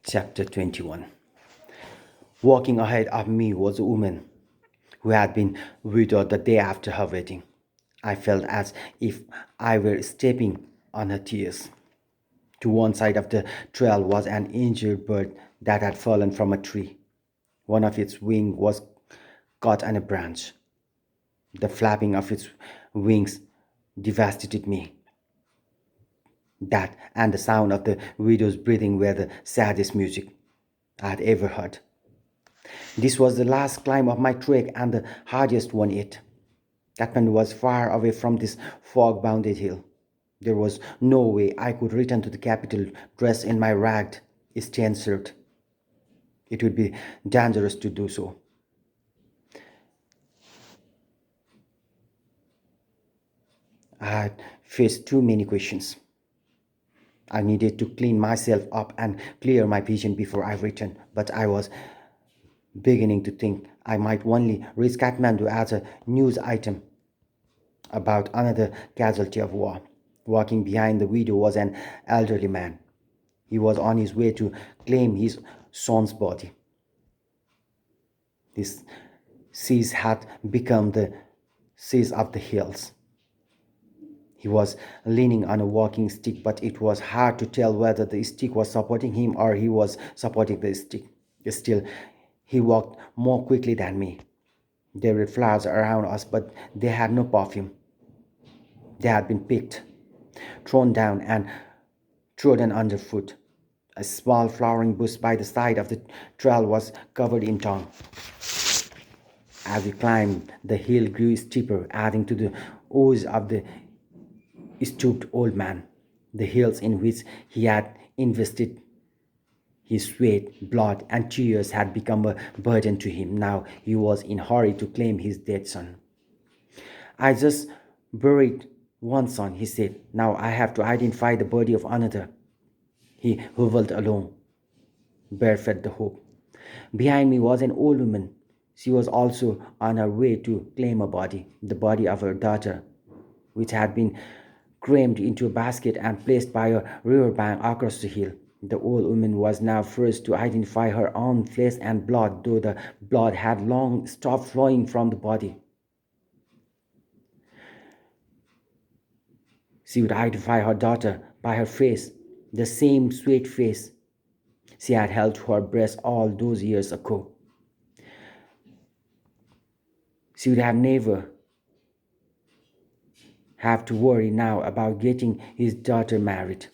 Chapter 21. Walking ahead of me was a woman who had been widowed the day after her wedding. I felt as if I were stepping on her tears. To one side of the trail was an injured bird that had fallen from a tree. One of its wings was caught on a branch. The flapping of its wings devastated me. That and the sound of the widow's breathing were the saddest music I had ever heard. This was the last climb of my trek and the hardest one yet. Kathmandu was far away from this fog-bounded hill. There was no way I could return to the capital dressed in my ragged Eastern shirt. It would be dangerous to do so. I had faced too many questions. I needed to clean myself up and clear my vision before I returned, but I was beginning to think I might only reach Kathmandu as a news item about another casualty of war. Walking behind the widow was an elderly man. He was on his way to claim his son's body. His seas had become the seas of the hills. He was leaning on a walking stick, but it was hard to tell whether the stick was supporting him or he was supporting the stick. Still, he walked more quickly than me. There were flowers around us, but they had no perfume. They had been picked, thrown down, and trodden underfoot. A small flowering bush by the side of the trail was covered in tongue. As we climbed, the hill grew steeper, adding to the woes of the stooped old man. The hills in which he had invested his sweat, blood, and tears had become a burden to him. Now he was in a hurry to claim his dead son. I just buried one son, he said. Now I have to identify the body of another. He hovered along, barefoot the hope. Behind me was an old woman. She was also on her way to claim a body, the body of her daughter, which had been crammed into a basket and placed by a riverbank across the hill. The old woman was now first to identify her own flesh and blood, though the blood had long stopped flowing from the body. She would identify her daughter by her face, the same sweet face she had held to her breast all those years ago. She would have never have to worry now about getting his daughter married.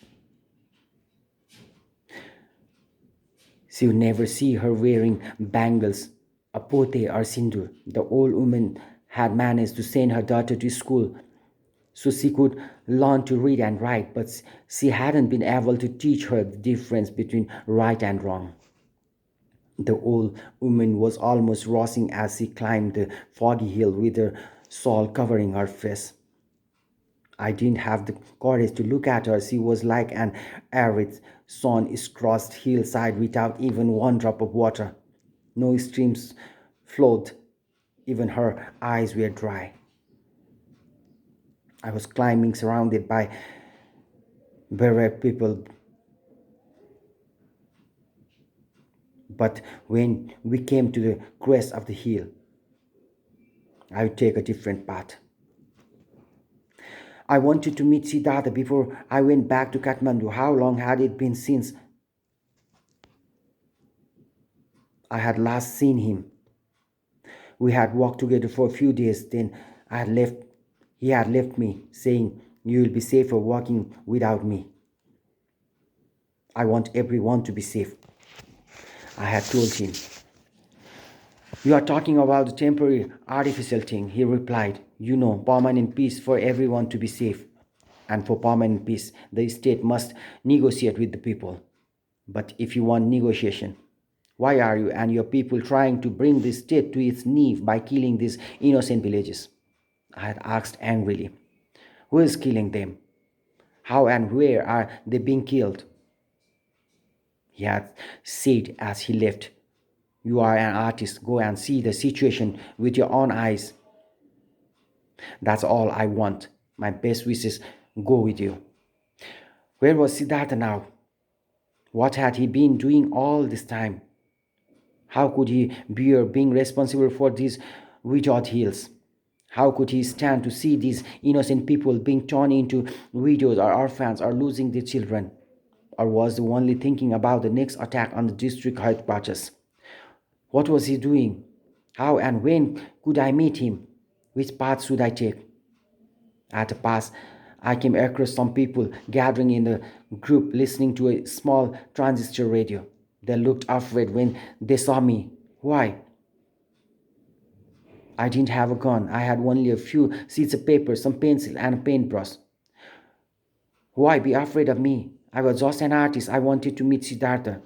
She would never see her wearing bangles, a pote or sindoor. The old woman had managed to send her daughter to school so she could learn to read and write, but she hadn't been able to teach her the difference between right and wrong. The old woman was almost rushing as she climbed the foggy hill with her shawl covering her face. I didn't have the courage to look at her. She was like an arid, sun-scorched hillside without even one drop of water. No streams flowed. Even her eyes were dry. I was climbing surrounded by bereft people. But when we came to the crest of the hill, I would take a different path. I wanted to meet Siddhartha before I went back to Kathmandu. How long had it been since I had last seen him? We had walked together for a few days, then he had left me, saying, "You will be safer walking without me. I want everyone to be safe," I had told him. "You are talking about the temporary, artificial thing," he replied. "You know, permanent peace for everyone to be safe. And for permanent peace, the state must negotiate with the people. But if you want negotiation, why are you and your people trying to bring the state to its knees by killing these innocent villages?" I had asked angrily. "Who is killing them? How and where are they being killed?" He had said as he left, "You are an artist. Go and see the situation with your own eyes." "That's all I want. My best wishes go with you." Where was Siddhartha now? What had he been doing all this time? How could he bear being responsible for these widowed hills? How could he stand to see these innocent people being turned into widows or orphans or losing their children? Or was he only thinking about the next attack on the district headquarters? What was he doing? How and when could I meet him? Which path should I take? At a pass, I came across some people gathering in a group listening to a small transistor radio. They looked afraid when they saw me. Why? I didn't have a gun. I had only a few sheets of paper, some pencil, and a paintbrush. Why be afraid of me? I was just an artist. I wanted to meet Siddhartha.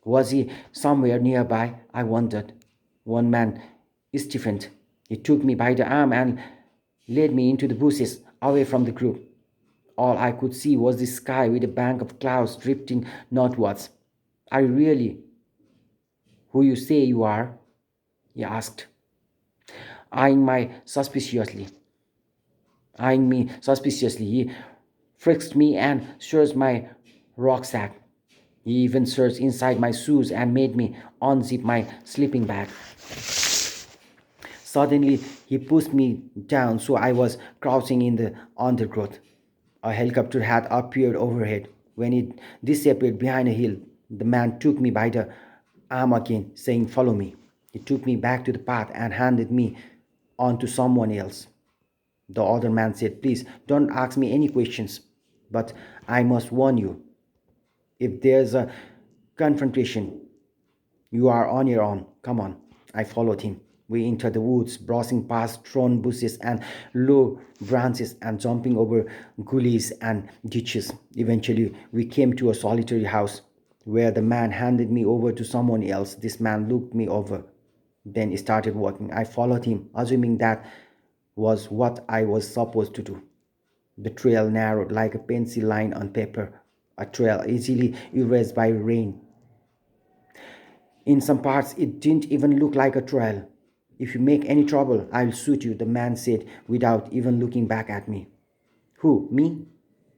Was he somewhere nearby? I wondered. One man stiffened. He took me by the arm and led me into the bushes, away from the group. All I could see was the sky with a bank of clouds drifting northwards. Are you really who you say you are? He asked, eyeing my suspiciously. Eyeing me suspiciously, he frisked me and searched my rucksack. He even searched inside my shoes and made me unzip my sleeping bag. Suddenly, he pushed me down so I was crouching in the undergrowth. A helicopter had appeared overhead. When it disappeared behind a hill, the man took me by the arm again, saying, "Follow me." He took me back to the path and handed me on to someone else. The other man said, "Please don't ask me any questions, but I must warn you. If there's a confrontation, you are on your own. Come on." I followed him. We entered the woods, browsing past thorn bushes and low branches and jumping over gullies and ditches. Eventually, we came to a solitary house where the man handed me over to someone else. This man looked me over, then started walking. I followed him, assuming that was what I was supposed to do. The trail narrowed like a pencil line on paper, a trail easily erased by rain. In some parts, it didn't even look like a trail. "If you make any trouble, I'll shoot you," the man said without even looking back at me. "Who, me?"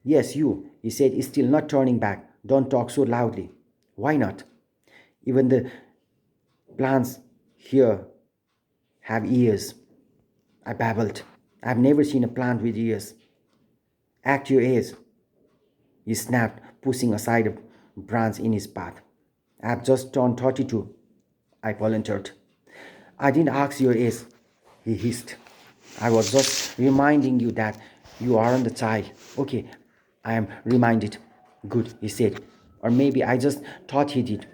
"Yes, you," he said, still not turning back. "Don't talk so loudly." "Why not?" "Even the plants here have ears," I babbled. "I've never seen a plant with ears." "Act your age," he snapped, pushing aside a branch in his path. "I've just turned 32, I volunteered. "I didn't ask your age," he hissed. "I was just reminding you that you aren't a child." "Okay, I am reminded." "Good," he said. Or maybe I just thought he did.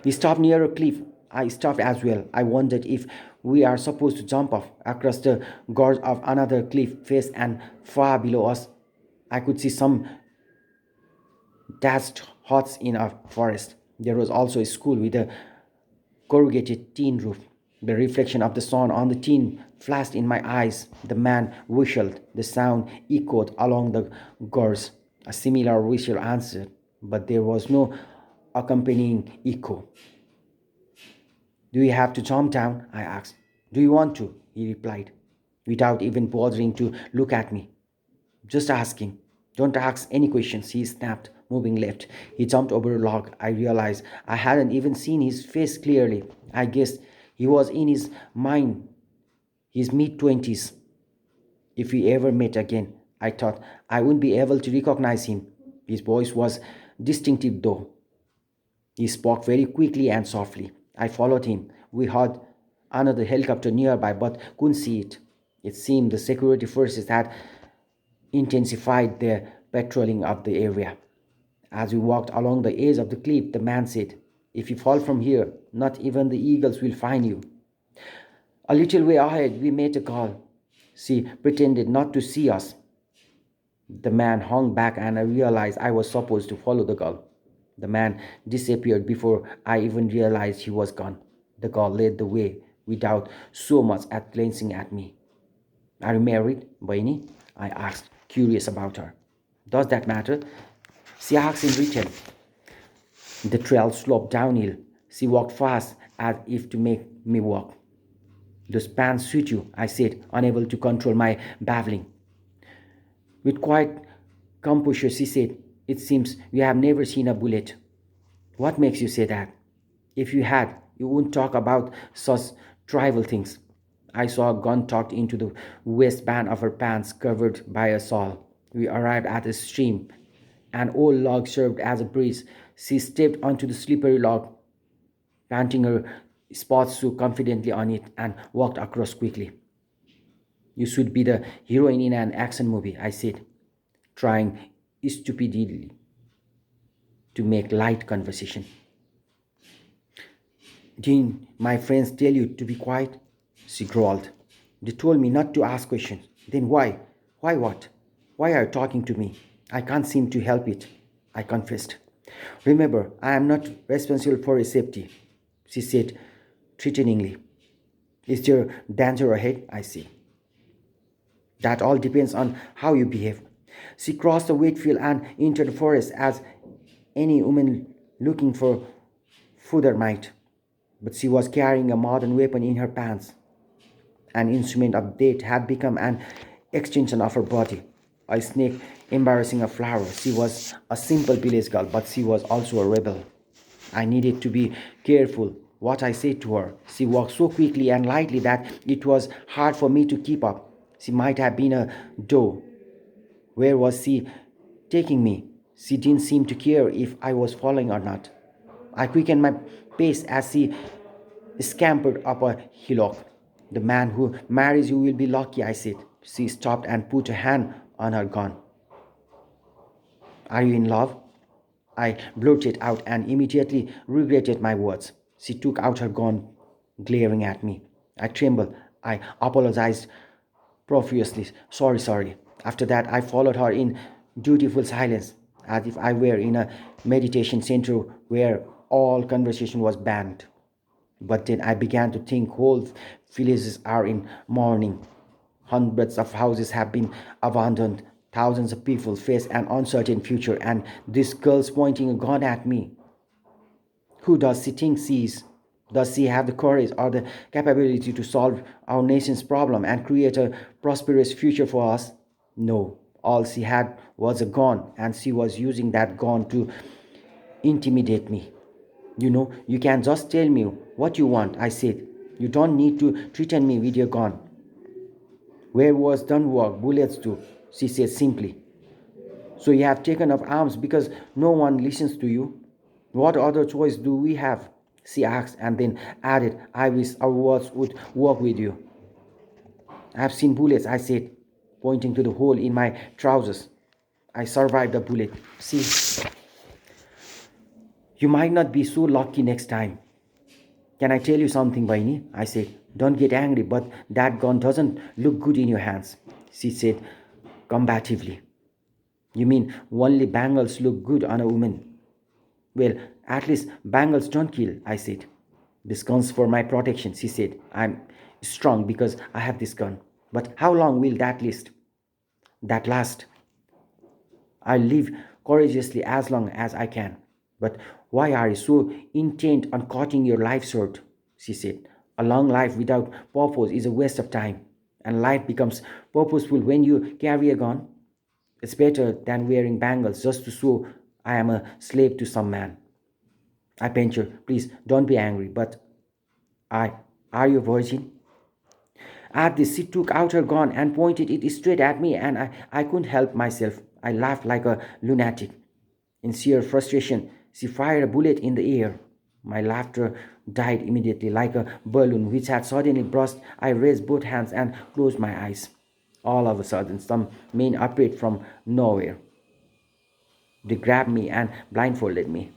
He stopped near a cliff. I stopped as well. I wondered if we are supposed to jump off across the gorge of another cliff face, and far below us I could see some thatched huts in a forest. There was also a school with a corrugated tin roof. The reflection of the sun on the tin flashed in my eyes. The man whistled. The sound echoed along the gorge. A similar whistle answered, but there was no accompanying echo. "Do you have to jump down?" I asked. "Do you want to?" he replied, without even bothering to look at me. "Just asking." "Don't ask any questions," he snapped, moving left. He jumped over a log. I realized I hadn't even seen his face clearly. I guessed he was in his mind, his mid-20s. If we ever met again, I thought, I wouldn't be able to recognize him. His voice was distinctive though. He spoke very quickly and softly. I followed him. We heard another helicopter nearby but couldn't see it. It seemed the security forces had intensified their patrolling of the area. As we walked along the edge of the cliff, the man said, "If you fall from here, not even the eagles will find you." A little way ahead, we met a girl. She pretended not to see us. The man hung back, and I realized I was supposed to follow the girl. The man disappeared before I even realized he was gone. The girl led the way without so much as glancing at me. "Are you married, Baini?" I asked, curious about her. "Does that matter?" She asked in return. The trail sloped downhill. She walked fast as if to make me walk. "Those pants suit you," I said, unable to control my babbling. With quiet composure, she said, "It seems you have never seen a bullet." What makes you say that? If you had, you wouldn't talk about such trivial things. I saw a gun tucked into the waistband of her pants, covered by a shawl. We arrived at a stream. An old log served as a bridge. She stepped onto the slippery log, planting her sports shoe confidently on it, and walked across quickly. You should be the heroine in an action movie, I said, trying stupidly to make light conversation. Didn't my friends tell you to be quiet? She growled. They told me not to ask questions. Then why? Why what? Why are you talking to me? I can't seem to help it, I confessed. Remember, I am not responsible for your safety, she said threateningly. Is there danger ahead? I said. That all depends on how you behave. She crossed the wheat field and entered the forest as any woman looking for fodder might. But she was carrying a modern weapon in her pants. An instrument of death had become an extension of her body. A snake embarrassing a flower. She was a simple village girl, but she was also a rebel. I needed to be careful what I said to her. She walked so quickly and lightly that it was hard for me to keep up. She might have been a doe. Where was she taking me? She didn't seem to care if I was following or not. I quickened my pace as she scampered up a hillock. The man who marries you will be lucky, I said. She stopped and put a hand on her gun. Are you in love? I blurted out and immediately regretted my words. She took out her gun, glaring at me. I trembled. I apologized profusely. Sorry, sorry. After that, I followed her in dutiful silence, as if I were in a meditation center where all conversation was banned. But then I began to think whole villages are in mourning. Hundreds of houses have been abandoned. Thousands of people face an uncertain future, and this girl's pointing a gun at me. Who does she think she is? Does she have the courage or the capability to solve our nation's problem and create a prosperous future for us? No. All she had was a gun, and she was using that gun to intimidate me. You can just tell me what you want, I said. You don't need to threaten me with your gun. Where was done work, bullets do, she said simply. So you have taken up arms because no one listens to you? What other choice do we have? She asked and then added, I wish our words would work with you. I've seen bullets, I said, pointing to the hole in my trousers. I survived the bullet. See, you might not be so lucky next time. Can I tell you something, Baini? I said. Don't get angry, but that gun doesn't look good in your hands, she said combatively. You mean only bangles look good on a woman? Well, at least bangles don't kill, I said. This gun's for my protection, she said. I'm strong because I have this gun. But how long will that last? I'll live courageously as long as I can. But why are you so intent on cutting your life short? She said. A long life without purpose is a waste of time, and life becomes purposeful when you carry a gun. It's better than wearing bangles just to show I am a slave to some man. I venture, please don't be angry, but I are you a virgin? At this, she took out her gun and pointed it straight at me, and I couldn't help myself. I laughed like a lunatic. In sheer frustration, she fired a bullet in the air. My laughter died immediately, like a balloon which had suddenly burst. I raised both hands and closed my eyes. All of a sudden, some men appeared from nowhere. They grabbed me and blindfolded me.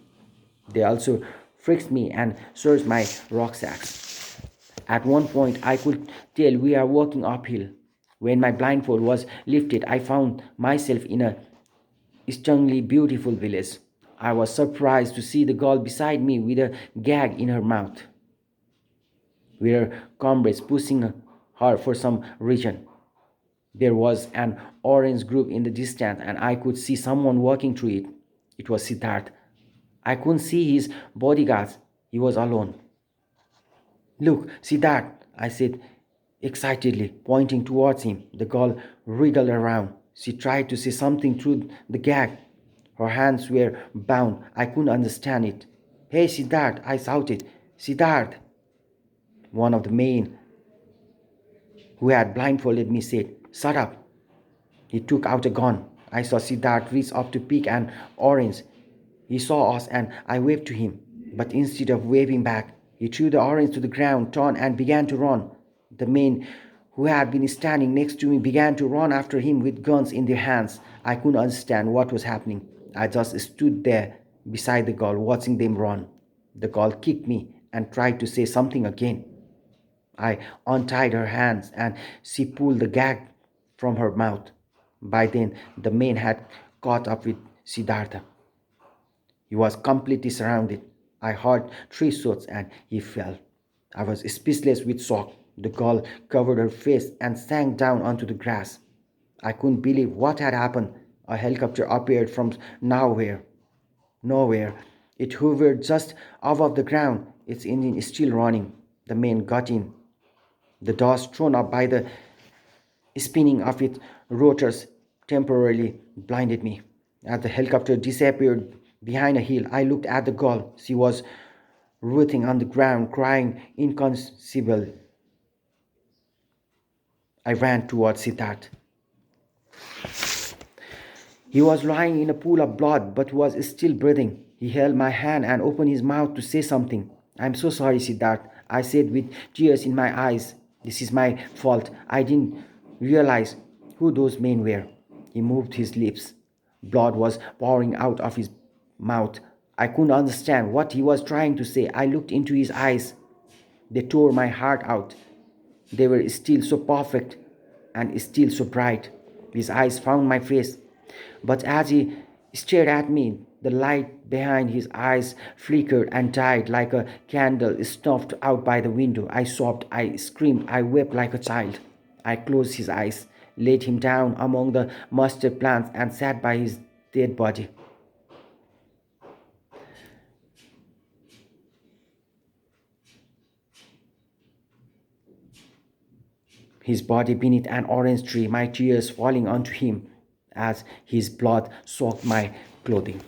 They also frisked me and searched my rucksacks. At one point, I could tell we are walking uphill. When my blindfold was lifted, I found myself in a stunningly beautiful village. I was surprised to see the girl beside me with a gag in her mouth, with her comrades pushing her for some reason. There was an orange group in the distance, and I could see someone walking through it. It was Siddharth. I couldn't see his bodyguards. He was alone. Look, Siddharth, I said excitedly, pointing towards him. The girl wriggled around. She tried to say something through the gag. Her hands were bound. I couldn't understand it. Hey, Siddharth, I shouted. Siddharth! One of the men who had blindfolded me said, Shut up. He took out a gun. I saw Siddharth reach up to pick an orange. He saw us and I waved to him. But instead of waving back, he threw the orange to the ground, turned, and began to run. The men who had been standing next to me began to run after him with guns in their hands. I couldn't understand what was happening. I just stood there beside the girl, watching them run. The girl kicked me and tried to say something again. I untied her hands and she pulled the gag from her mouth. By then, the men had caught up with Siddhartha. He was completely surrounded. I heard three shots and he fell. I was speechless with shock. The girl covered her face and sank down onto the grass. I couldn't believe what had happened. A helicopter appeared from nowhere. Nowhere. It hovered just above the ground, its engine still running. The men got in. The dust thrown up by the spinning of its rotors temporarily blinded me. As the helicopter disappeared behind a hill, I looked at the girl. She was writhing on the ground, crying inconceivably. I ran towards Siddharth. He was lying in a pool of blood but was still breathing. He held my hand and opened his mouth to say something. I'm so sorry, Siddharth, I said with tears in my eyes. This is my fault. I didn't realize who those men were. He moved his lips. Blood was pouring out of his mouth. I couldn't understand what he was trying to say. I looked into his eyes. They tore my heart out. They were still so perfect and still so bright. His eyes found my face. But as he stared at me, the light behind his eyes flickered and died like a candle snuffed out by the window. I sobbed, I screamed, I wept like a child. I closed his eyes, laid him down among the mustard plants, and sat by his dead body. His body beneath an orange tree, my tears falling onto him as his blood soaked my clothing.